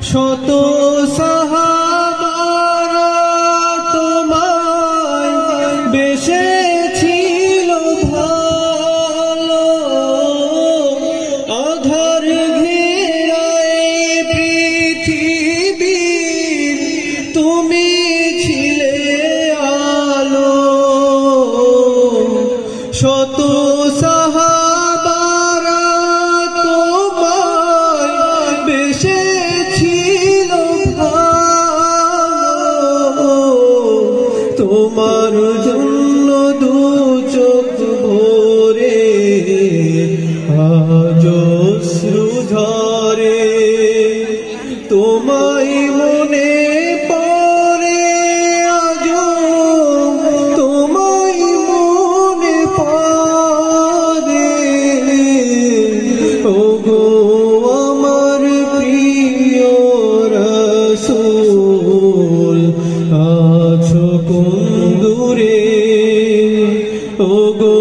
শত সাহাবারা তোমায় বেসেছিল ভালো, আধার ঘেরায় পৃথিবীর তুমি ছিলে আলো। শত সাহাবারা তোমায় বেসেছিল ভালো, তোমার জন্য দু চোখ ভরে আজ অশ্রু ঝরে। তোমায় মনে পড়ে আজ, তোমায় মনে পড়ে। ওগো আমার প্রিয় রাসূল, আছো কোন দূরে। ওগো